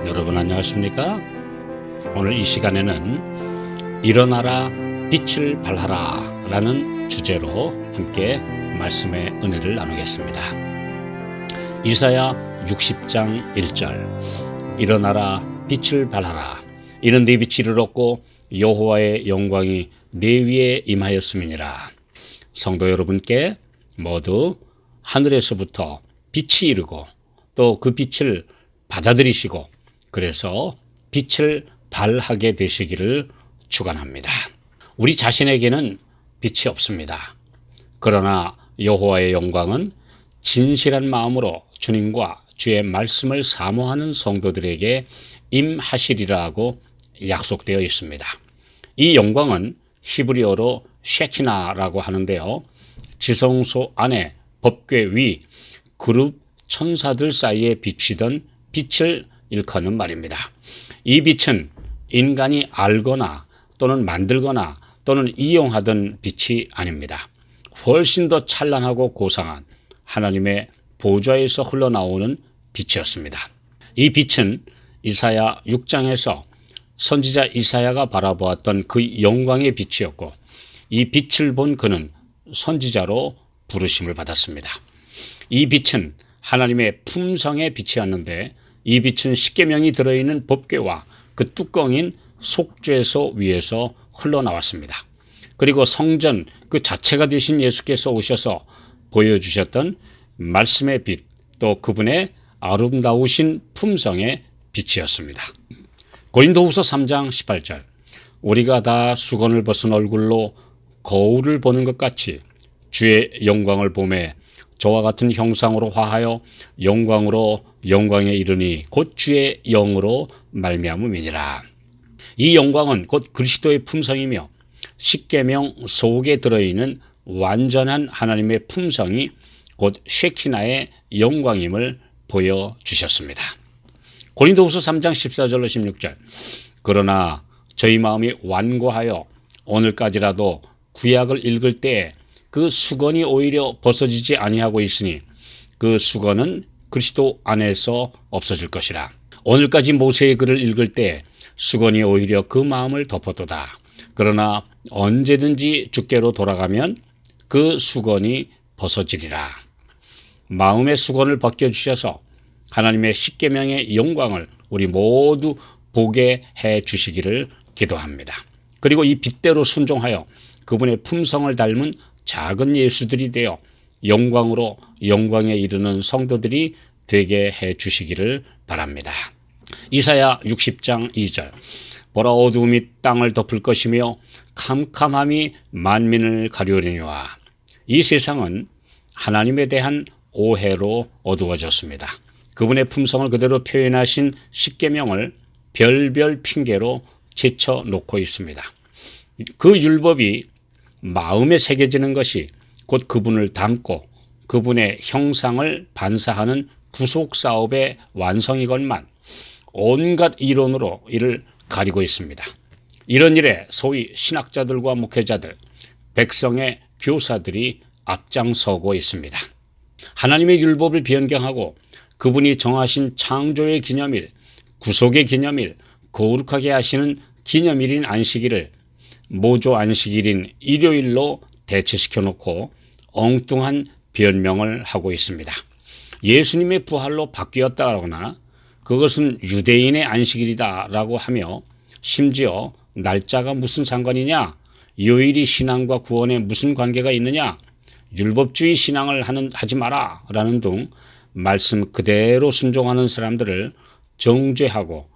여러분 안녕하십니까? 오늘 이 시간에는 일어나라 빛을 발하라 라는 주제로 함께 말씀의 은혜를 나누겠습니다. 이사야 60장 1절 일어나라 빛을 발하라 이는 네 빛이 이르렀고 여호와의 영광이 네 위에 임하였음이니라. 성도 여러분께 모두 하늘에서부터 빛이 이르고 또 그 빛을 받아들이시고 그래서 빛을 발하게 되시기를 축원합니다. 우리 자신에게는 빛이 없습니다. 그러나 여호와의 영광은 진실한 마음으로 주님과 주의 말씀을 사모하는 성도들에게 임하시리라고 약속되어 있습니다. 이 영광은 히브리어로 쉐키나라고 하는데요. 지성소 안에 법궤 위 그룹 천사들 사이에 비치던 빛을 일컫는 말입니다. 이 빛은 인간이 알거나 또는 만들거나 또는 이용하던 빛이 아닙니다. 훨씬 더 찬란하고 고상한 하나님의 보좌에서 흘러나오는 빛이었습니다. 이 빛은 이사야 6장에서 선지자 이사야가 바라보았던 그 영광의 빛이었고 이 빛을 본 그는 선지자로 부르심을 받았습니다. 이 빛은 하나님의 품성의 빛이었는데 이 빛은 십계명이 들어있는 법궤와 그 뚜껑인 속죄소 위에서 흘러나왔습니다. 그리고 성전 그 자체가 되신 예수께서 오셔서 보여주셨던 말씀의 빛, 또 그분의 아름다우신 품성의 빛이었습니다. 고린도후서 3장 18절 우리가 다 수건을 벗은 얼굴로 거울을 보는 것 같이 주의 영광을 보매 저와 같은 형상으로 화하여 영광으로 영광에 이르니 곧 주의 영으로 말미암음이니라. 이 영광은 곧 그리스도의 품성이며 십계명 속에 들어있는 완전한 하나님의 품성이 곧 쉐키나의 영광임을 보여주셨습니다. 고린도후서 3장 14절로 16절 그러나 저희 마음이 완고하여 오늘까지라도 구약을 읽을 때에 그 수건이 오히려 벗어지지 아니하고 있으니 그 수건은 그리스도 안에서 없어질 것이라. 오늘까지 모세의 글을 읽을 때 수건이 오히려 그 마음을 덮었도다. 그러나 언제든지 주께로 돌아가면 그 수건이 벗어지리라. 마음의 수건을 벗겨주셔서 하나님의 십계명의 영광을 우리 모두 보게 해 주시기를 기도합니다. 그리고 이 빛대로 순종하여 그분의 품성을 닮은 작은 예수들이 되어 영광으로 영광에 이르는 성도들이 되게 해 주시기를 바랍니다. 이사야 60장 2절 보라 어두움이 땅을 덮을 것이며 캄캄함이 만민을 가려우리니와. 이 세상은 하나님에 대한 오해로 어두워졌습니다. 그분의 품성을 그대로 표현하신 십계명을 별별 핑계로 제쳐놓고 있습니다. 그 율법이 마음에 새겨지는 것이 곧 그분을 닮고 그분의 형상을 반사하는 구속사업의 완성이건만 온갖 이론으로 이를 가리고 있습니다. 이런 일에 소위 신학자들과 목회자들, 백성의 교사들이 앞장서고 있습니다. 하나님의 율법을 변경하고 그분이 정하신 창조의 기념일, 구속의 기념일, 거룩하게 하시는 기념일인 안식일을 모조 안식일인 일요일로 대체시켜 놓고 엉뚱한 변명을 하고 있습니다. 예수님의 부활로 바뀌었다거나 그것은 유대인의 안식일이다라고 하며 심지어 날짜가 무슨 상관이냐, 요일이 신앙과 구원에 무슨 관계가 있느냐, 율법주의 신앙을 하지 마라 라는 등 말씀 그대로 순종하는 사람들을 정죄하고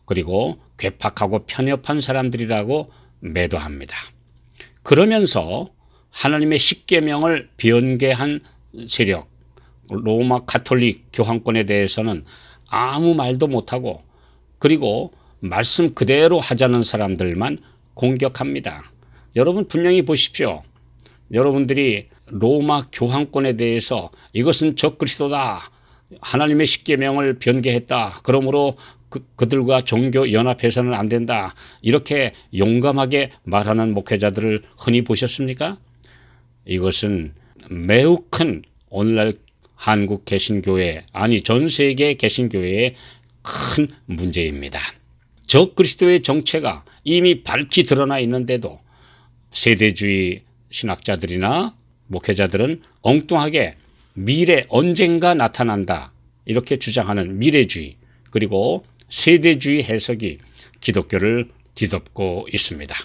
그리고 괴팍하고 편협한 사람들이라고 매도합니다. 그러면서 하나님의 십계명을 변개한 세력, 로마 가톨릭 교황권에 대해서는 아무 말도 못하고 그리고 말씀 그대로 하자는 사람들만 공격합니다. 여러분 분명히 보십시오. 여러분들이 로마 교황권에 대해서 이것은 적그리스도다, 하나님의 십계명을 변개했다, 그러므로 그들과 종교 연합해서는 안 된다. 이렇게 용감하게 말하는 목회자들을 흔히 보셨습니까? 이것은 매우 큰 오늘날 한국 개신교회, 아니 전 세계 개신교회의 큰 문제입니다. 적그리스도의 정체가 이미 밝히 드러나 있는데도 세대주의 신학자들이나 목회자들은 엉뚱하게 미래 언젠가 나타난다 이렇게 주장하는 미래주의 그리고 세대주의 해석이 기독교를 뒤덮고 있습니다.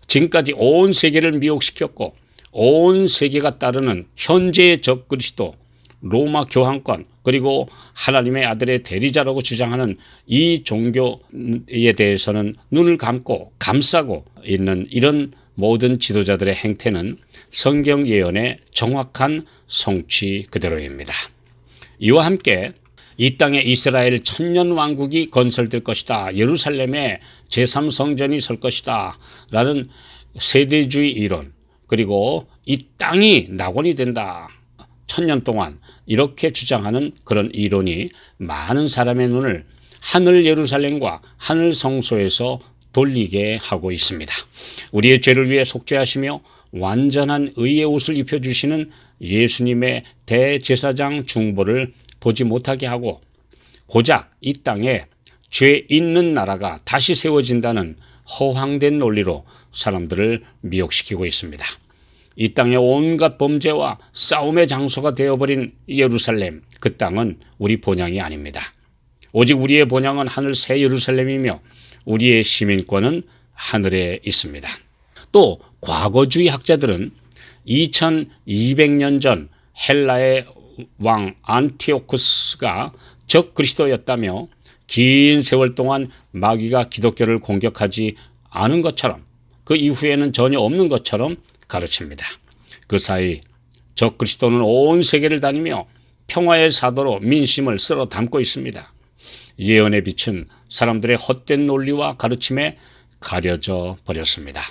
지금까지 온 세계를 미혹시켰고 온 세계가 따르는 현재의 적그리스도 로마 교황권 그리고 하나님의 아들의 대리자라고 주장하는 이 종교에 대해서는 눈을 감고 감싸고 있는 이런 모든 지도자들의 행태는 성경 예언의 정확한 성취 그대로입니다. 이와 함께 이 땅에 이스라엘 천년 왕국이 건설될 것이다. 예루살렘에 제3성전이 설 것이다. 라는 세대주의 이론 그리고 이 땅이 낙원이 된다. 천년 동안 이렇게 주장하는 그런 이론이 많은 사람의 눈을 하늘 예루살렘과 하늘 성소에서 돌리게 하고 있습니다. 우리의 죄를 위해 속죄하시며 완전한 의의 옷을 입혀주시는 예수님의 대제사장 중보를 보지 못하게 하고 고작 이 땅에 죄 있는 나라가 다시 세워진다는 허황된 논리로 사람들을 미혹시키고 있습니다. 이 땅의 온갖 범죄와 싸움의 장소가 되어버린 예루살렘, 그 땅은 우리 본향이 아닙니다. 오직 우리의 본향은 하늘 새 예루살렘이며 우리의 시민권은 하늘에 있습니다. 또 과거주의 학자들은 2200년 전 헬라의 왕 안티오쿠스가 적그리스도였다며 긴 세월 동안 마귀가 기독교를 공격하지 않은 것처럼 그 이후에는 전혀 없는 것처럼 가르칩니다. 그 사이 적그리스도는 온 세계를 다니며 평화의 사도로 민심을 쓸어 담고 있습니다. 예언의 빛은 사람들의 헛된 논리와 가르침에 가려져 버렸습니다.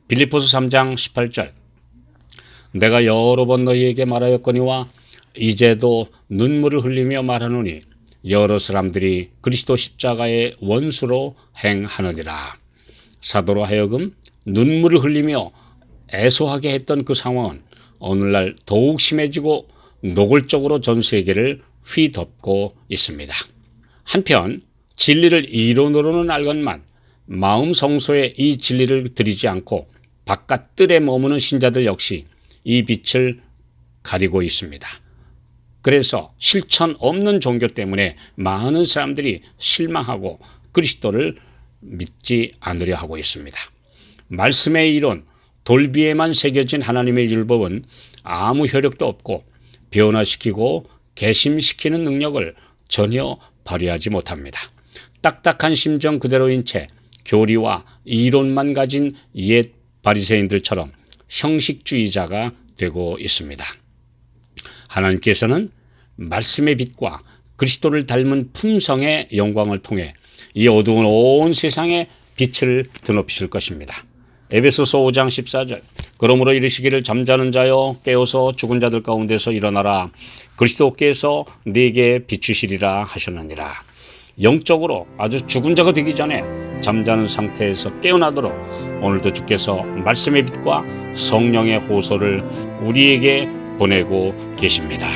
빌립보서 3장 18절 내가 여러 번 너희에게 말하였거니와 이제도 눈물을 흘리며 말하노니 여러 사람들이 그리스도 십자가의 원수로 행하느니라. 사도로 하여금 눈물을 흘리며 애소하게 했던 그 상황은 오늘날 더욱 심해지고 노골적으로 전 세계를 휘덮고 있습니다. 한편 진리를 이론으로는 알건만 마음 성소에 이 진리를 들이지 않고 바깥 뜰에 머무는 신자들 역시 이 빛을 가리고 있습니다. 그래서 실천 없는 종교 때문에 많은 사람들이 실망하고 그리스도를 믿지 않으려 하고 있습니다. 말씀의 이론, 돌비에만 새겨진 하나님의 율법은 아무 효력도 없고 변화시키고 개심시키는 능력을 전혀 발휘하지 못합니다. 딱딱한 심정 그대로인 채 교리와 이론만 가진 옛 바리새인들처럼 형식주의자가 되고 있습니다. 하나님께서는 말씀의 빛과 그리스도를 닮은 품성의 영광을 통해 이 어두운 온 세상에 빛을 드높이실 것입니다. 에베소서 5장 14절 그러므로 이르시기를 잠자는 자여 깨어서 죽은 자들 가운데서 일어나라 그리스도께서 네게 비추시리라 하셨느니라. 영적으로 아주 죽은 자가 되기 전에 잠자는 상태에서 깨어나도록 오늘도 주께서 말씀의 빛과 성령의 호소를 우리에게 보내고 계십니다.